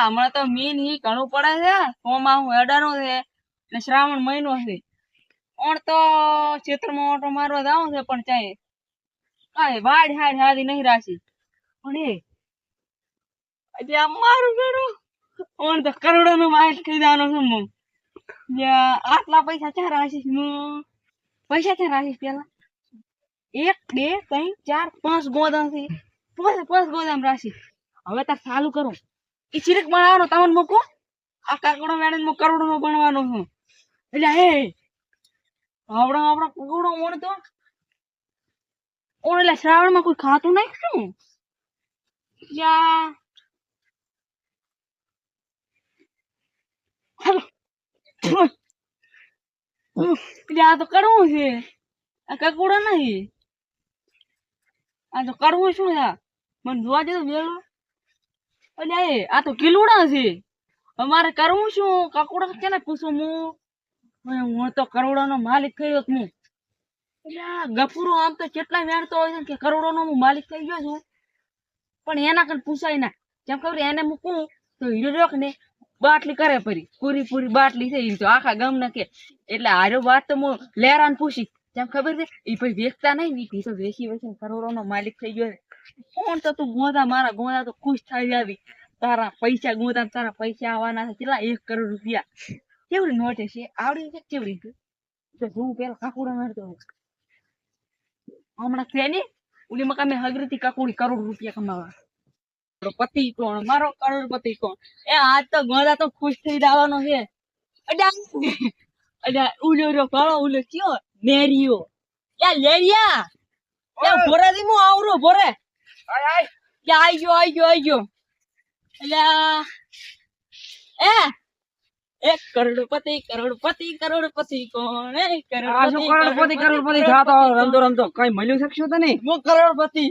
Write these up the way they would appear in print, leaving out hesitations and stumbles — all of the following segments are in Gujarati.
હમણાં તો મીન હી ઘણું પડે છે સોમાં હું અડાનો છે ને શ્રાવણ મહિનો છે ઓણ તો ક્ષેત્રમાં ઓટો મારવા જાવું છે પણ ચાય કાંઈ વાડ હાડ હાદી નહીં રાશી પણ એ આજે આ મારું બેડું ઓણ તો કરોડો નો માલ થઈ જવાનો છું હું આટલા પૈસા ક્યાં રાશીશ હું પૈસા ક્યાં રાશીશ પેલા 1 2 3 4 5 ગોદામ થી પાંચ ગોદામ રાશી હવે તાર ચાલુ કરો એ ચીરક બનાવવાનો તમને મૂકો આ કાકડો મેળે હું કરોડો નો બનવાનો છું એટલે હે આપણા કુકડો ઓણતો ઓણ એટલે શ્રાવણ માં કોઈ ખાતું નહીં શું યા એટલે આ તો કરવું છે આ કકુડો નહીં આ તો કરવું શું છે મને જોવા દે વેલો એટલે આ તો કિલુડા છે અમારે કરવું શું કકુડો કેને પૂછું હું તો કરોડો નો માલિક થયો હું એટલે આ ગફુરો આમ તો કેટલા વેણતો હોય છે કે કરોડો નો હું માલિક થઈ ગયો છું પણ એના કઈ પૂછાય ના જેમ ખબર એને મૂકું તો હીરો રોક ને બાટલી કરે પરી પૂરી બાટલી છે એ તો આખા ગામ ના કે એટલે હારો વાત તો હું લેરાન પૂછી જેમ ખબર છે એ પછી વેચતા નહીં નીકળી તો વેચી વેચીને કરોડો નો માલિક થઈ ગયો કોણ તો તું ગોદા મારા ગોદા તો ખુશ થઈ જાવી તારા પૈસા ગોદા તારા પૈસા આવવાના છે કેટલા 1 કરોડ રૂપિયા કેવડી નોટ છે આવડી છે કેવડી તો હું પેલા કાકુડા મારતો હમણાં છે ને ઓલી મકા મેં હગરીથી કાકુડી કરોડ રૂપિયા કમાવા પતિ કોણ મારો કરોડપતિ કોણ એ આજ તો ગોદા તો ખુશ થઈ જવાનો છે અડા ઉલ્યો કાળો ઉલ્યો કયો મેરિયો યા લેરિયા યા ભોરે દી હું આવરો ભોરે આય યા આઈ ગયો એટલે એ કરોડપતિ કોણ એ કરોડપતિ થાતો રમતો કઈ મળ્યું શકશો તને હું કરોડપતિ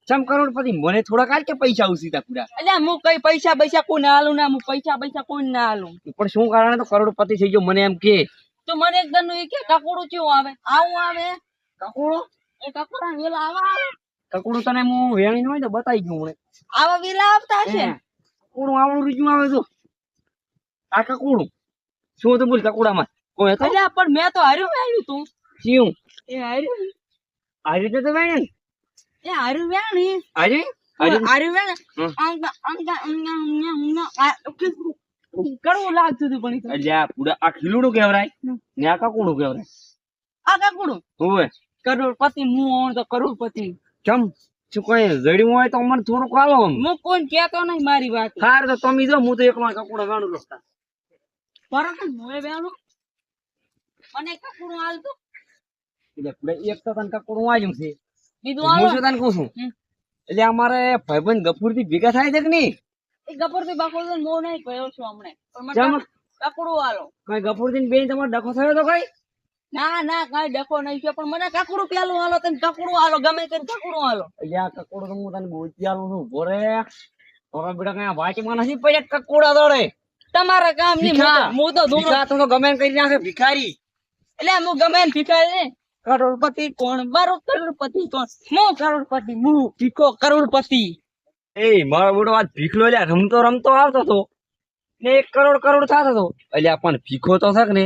ચમ કરોડપતિ મને થોડા કાલ કે પૈસા ઉસીતા પૂરા અલ્યા હું કઈ પૈસા કોઈ ના આલું ના હું પૈસા કોઈ ના આલું પણ શું કારણે તો કરોડપતિ થઈ ગયો મને એમ કે તો મને એક દન એ કે કકુડું કેવું આવે આવું આવે કકુડો એ કકુડા વેલા આવે કકુડું તને હું વેણી હોય તો બતાવી ગયું મને આવા વેલા આવતા છે કકુડું આવડું રીજું આવે તો આ કકુડું શું તો બોલ કકુડામાં કોઈ હતો અલ્યા પણ મેં તો હાર્યું વેણ્યું તું શું એ હાર્યું આ રીતે તો વેણી એ હાર્યું વેણી આજે હાર્યું વેણ કડવું લાગતું હતું પણ અલ્યા પૂરા આ ખીલુડું કેવરાય ને આ કકુડું કેવરાય આ કકુડું હોવે કરોડપતિ હું તો કરોડપતિ ચમ શું કોઈ જડ્યું હોય તો મને થોડું કાલો હું કોઈ કેતો નહીં મારી વાત હાર તો તમે જો હું તો એકલો કકુડો વેણું રસ્તા બરાબર મોય વેણું મને કકુડું હાલતું એટલે પૂરે એક તો તને કકુડું આવ્યું છે બીજું હું હાલો શું તને કહું છું એટલે અમારે ભાઈબંધ ગફુર થી ભેગા થાય છે કે નહીં એ ગપર થી બાકુર તો મો નહીં ગયો છું હમણે પણ ચમ? મને કકુડું હાલો કઈ ગફુર થી બેન તમારો ડખો થયો તો કઈ ના કઈ ડખો નહીં છે પણ મને કકુડું પેલું હાલો તમે કકુડું હાલો ગમે તે કકુડું હાલો એટલે આ કકુડો તો હું તને બોચ્યાલું છું ભોરે તારા બેટા કઈ વાંચમાં નથી પડ્યા કકુડા દોડે તમારા કામ ની હું તો દૂર ભીખા તો ગમે એમ કરી નાખે ભિખારી એટલે હું ગમે ને ભિખારી ને કરોડપતિ કોણ મારો કરોડપતિ કોણ હું કરોડપતિ હું ભીખો કરોડપતિ એ મારો બેટો આજ ભીખલો લ્યા રમતો આવતો હતો ને 1 કરોડ થતો હતો એટલે પણ ભીખો તો થાક ને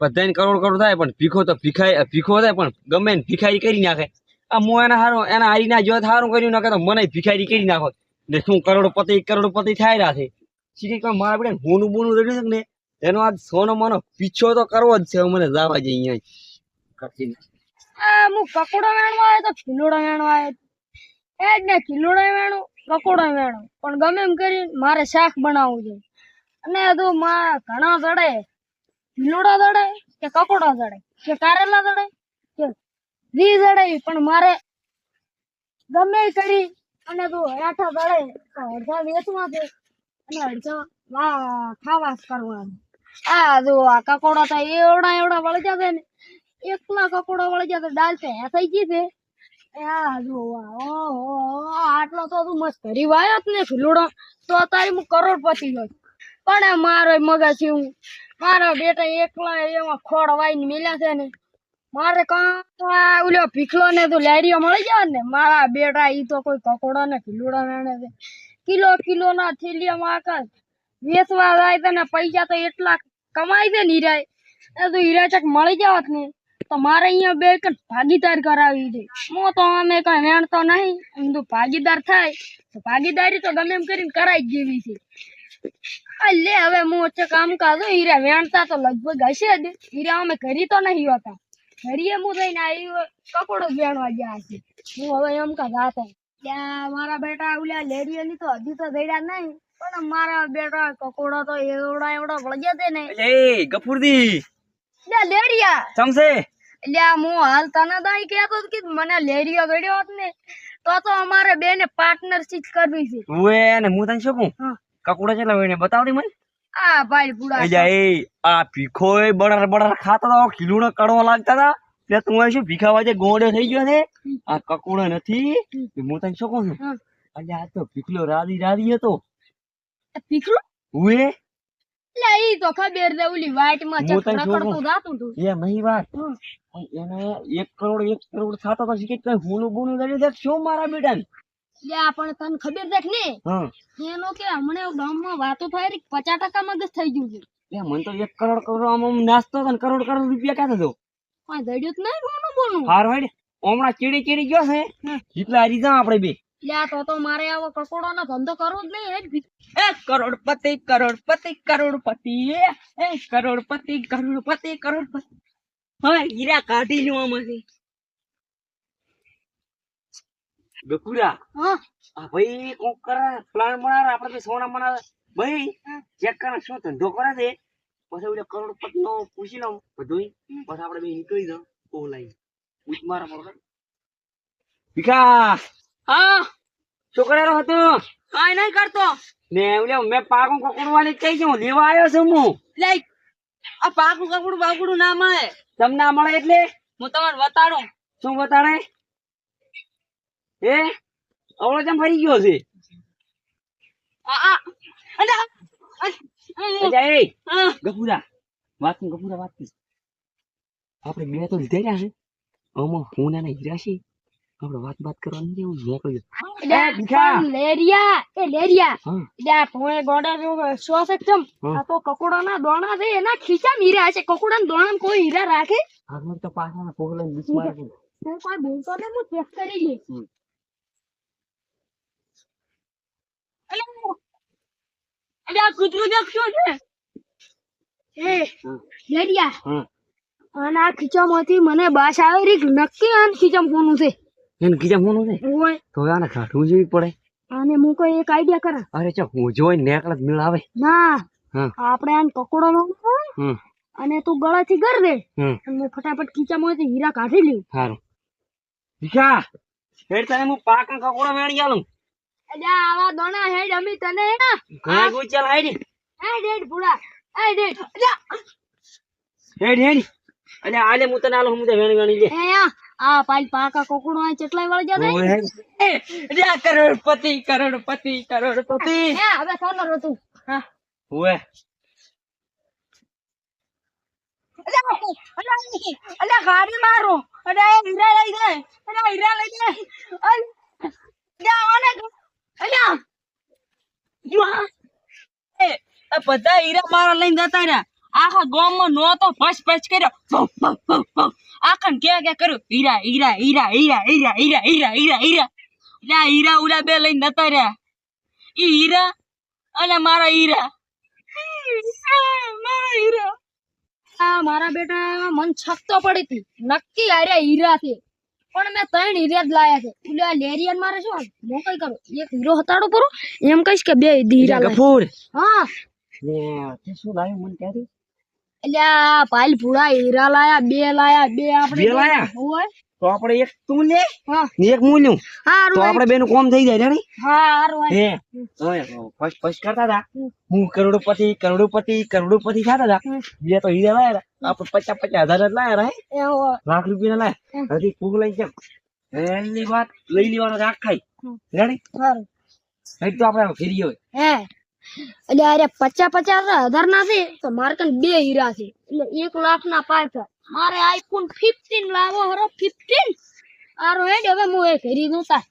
બધાને કરોડ થાય પણ ભીખો તો ભીખો થાય પણ ગમે ને ભિખારી કરી નાખે આ મો એના હારી ના જો હારું કર્યું નાખે તો મને ભિખારી કરી નાખો ને શું કરોડપતિ થાય રહ્યા છે સીધી કોઈ મારા બેટા હોનું બોનું રડ્યું છે ને એનો આજ સોનો મોનો પીછો તો કરવો જ છે મને જવા જઈ અહીંયા હું કકોડા વેણવા આવ્યો તો ખીલોડા વેણવા આવ્યો એ જ ને ખીલોડા વેણું કકોડા વેણું પણ ગમે એમ કરી મારે શાક બનાવવું છે અને તું ઘણા દડે ખીલોડા દડે કે કકોડા દડે કે કારેલા દડે કે વી દડે પણ મારે ગમે એ કરી અને તું હેઠા દડે તો અડધા વેચવા છે અને અડધા ખાવા કરવાનું આ જો આ કકોડા તો એવડા વળી જશે ને એકલા કકોડા વળી જશે દાલ તો હે થઈ ગઈ છે આટલો તો તું મસ્ત કરી વાયો ને ખીલોડો તો તારી હું કરોડપતિ હોત પણ મારો મગજ હું મારા બેટા એકલા એમાં ખોડ વાઈને મેલ્યા છે ને મારે ઓલો ભીખલો ને તો લેરીઓ મળી જાય ને મારા બેટા ઈ તો કોઈ કકોડા ને ખીલોડા વેણે છે કિલો ના થેલિયામાં આકાશ વેચવા જાય તો ને પૈસા તો એટલા કમાય છે ને હીરા એ તો હીરા ચક મળી જાવત ને તો મારે અહીંયા બે કણ ભાગીદાર કરાવી છે હું તો અમે કઈ વેણતો નહીં એમ તો ભાગીદાર થાય તો ભાગીદારી તો ગમે એમ કરીને કરાઈ જ જેવી છે આ લે હવે હું વચ્ચે કામ કાજો હીરા વેણતા તો લગભગ હશે જ હીરા અમે ઘરી તો નહીં હોતા ઘરીએ હું થઈને આવી કપડો જ વેણવા ગયા છે હું હવે એમ કા જાતા ત્યાં મારા બેટા ઓલા લેડીઓની તો હજી તો જડ્યા નહીં પણ મારા બેટા કકોડા તો એવડા વળગ્યા છે ને એ ગફુરદી લે લેડિયા ચમસે એટલે હું હાલ તને તો અહીં કહેતો હતો કે મને લેડીઓ ગળ્યો હોત ને તો અમારે બે ને પાર્ટનરશિપ કરવી છે ઉએ ને હું તને શું કહું હા. કકુડા ચેલા હોય ને બતાવડી મને આ ભાઈ પૂરા અલ્યા એ આ ભીખોય બડર બડર ખાતા હતા ખીલુડા કડવા લાગતા હતા એટલે તું અહીં શું ભીખા વાજે ગોળે થઈ ગયો છે આ કકુડો નથી હું તને શું કહું છું હા. અલ્યા આ તો ભીખલો રાધી રાધી હતો પીકલું ઉએ એટલે ઈ તો ખબર છે ઓલી વાઈટ માં હું તને ચક્ર શું કરતું જાતું હતું એ નહીં વાત હમ. પણ એને 1 કરોડ થતો તો શીખે કઈ હોનું બોનું દડી દે શું મારા બેટાને લે આ પણ તને ખબર છે કે ને હા એનો કે હમણાં ગામમાં વાતો થાય રી 50% મગજ થઈ ગયું છે એ મને તો 1 કરોડ આમ નાસ્તો હતો ને કરોડ રૂપિયા ક્યાં થતો કોઈ દડ્યું જ નહીં બોનું બોનું હાર હોય હમણાં ચીડી ગયો છે હા. એટલે હારી જાવ આપણે બે લે આ તો મારે આવો કકોડો નો ધંધો કરવો જ નહીં એ જ કરોડપતિ કરોડપતિ કરોડપતિ કરોડપતિ હવે હીરા કાઢી લ્યો આમાંથી બકુરા હા આ ભાઈ કોક કરે પ્લાન બનાવે આપણે તો સોના બનાવે ભાઈ ચેક કરે શું ધંધો કરે છે પછી ઓલો કરોડપતિ નો પૂછી લઉં બધું પછી આપણે બે નીકળી જાવ ઓલાઈ પૂછ મારા પર ભીખા હા શું કરેલો હતો કાઈ નહીં કરતો ને ઓલે મેં પાકું કકડવાની કઈ ગયો લેવા આવ્યો છું હું લાઈક આ પાકું કકડું બાકડું ના મળે તમને ના મળે એટલે હું તમને બતાડું શું બતાડે એ અવળો જેમ ફરી ગયો છે આ અલા અચ્છા એ હા ગફુરા વાત આપણે બે તો લીધે રહ્યા છે આમાં હું નાના હીરા છે આપણે વાત કરવાની છે હું નીકળી જાઉં ભીખા. લેરિયા હા લ્યા ભોય ગોડા જો શ્વાસ એકદમ હા. આ તો કકોડા ના દોણા છે એના ખીચા હીરા છે કકોડા ના દોણા કોઈ હીરા રાખે આગળ તો પાછા પોગલાને બીચ મારે છે. કોઈ બોલતો ને હું ચેક કરી લે અલ્યા કૂતરું દેખ શું છે એ હા. લેરિયા હા અને આ ખીચામાંથી મને બાસ આવે રીક નક્કી આ ખીચામ કોનું છે એને કીધા મોનું છે ઓય તો આને કાઢવું જેવી પડે અને હું કોઈ એક આઈડિયા કરા અરે ચો હું જોઈ નેકળ જ મેળ આવે ના હા આપણે આને પકોડો નો હમ અને તું ગળાથી કર દે હમ અને મેં ફટાફટ ખીચામાંથી હીરા કાઢી લ્યું સારું ભીખા ફેર તને હું પાક કકોડો વેણી આલું અલ્યા આવા દોણા હેડ અમી તને ના ઘણા કોઈ ચાલ હાઈડી આ ડેડ પૂરા આ ડેડ અલ્યા હેડી અલ્યા આલે હું તને આલું હું તો વેણી લે એ આ પાલ પાકા કોકડો આ ચટલાઈ વળ ગયા ઓય હેડ. અલ્યા કરોડપતિ કરોડપતિ કરોડપતિ હે હવે સોનર હતું હા ઓય અલ્યા ગાડી મારો અલ્યા હીરા લઈ જાય અલ્યા હીરા લઈ જાય અલ્યા આને અલ્યા જુઆ એ આ બધા હીરા મારા લઈને જતા રહ્યા આખા ગામમાં નો તો ભસ ભસ કર્યો આખા કે કર્યું હીરા હીરા હીરા હીરા હીરા હીરા હીરા હીરા હીરા અલ્યા હીરા ઉલા બે લઈને જતા રહ્યા ઈ હીરા અને મારા હીરા મારા હીરા આ મારા બેટા મન છકતો પડી હતી નક્કી આર્યા હીરા છે પણ મેં 3 હીરા જ લાયા છે ઓલા લેરિયન મારે શું હું કઈ કરું એક હીરો હતાડો પૂરો એમ કહીશ કે 2 હીરા લાય ગફૂર હા લે તે શું લાવ્યું મને ક્યાંથી એટલે આ પાલ ભૂડા હીરા લાયા 2 લાયા 2 આપણે બે લાયા? હોય તો આપણે એક તું લે હા ને એક હું લ્યું હારું તો આપણે બેનું કોમ થઈ જાય રેડી હા હારું હે ઓય ફર્સ્ટ કરતા હતા હું કરોડપતિ થતા હતા બે તો હીરા લાયા હતા. આપણે 50,000 જ લાયા રહે એ હો લાખ રૂપિયા લાયા હજી ફૂગ લઈ જાવ એની વાત લઈ લેવાનો રાખ ખાઈ રેડી હારું એક તો આપણે ફેરી હોય હે એટલે અરે 50,000 ના છે તો મારે કન 2 હીરા છે એટલે 1 લાખ ના 5 મારે આઈફોન 15 લાવો હરો 15 આરો હેડ હવે હું એ ખરીદું તા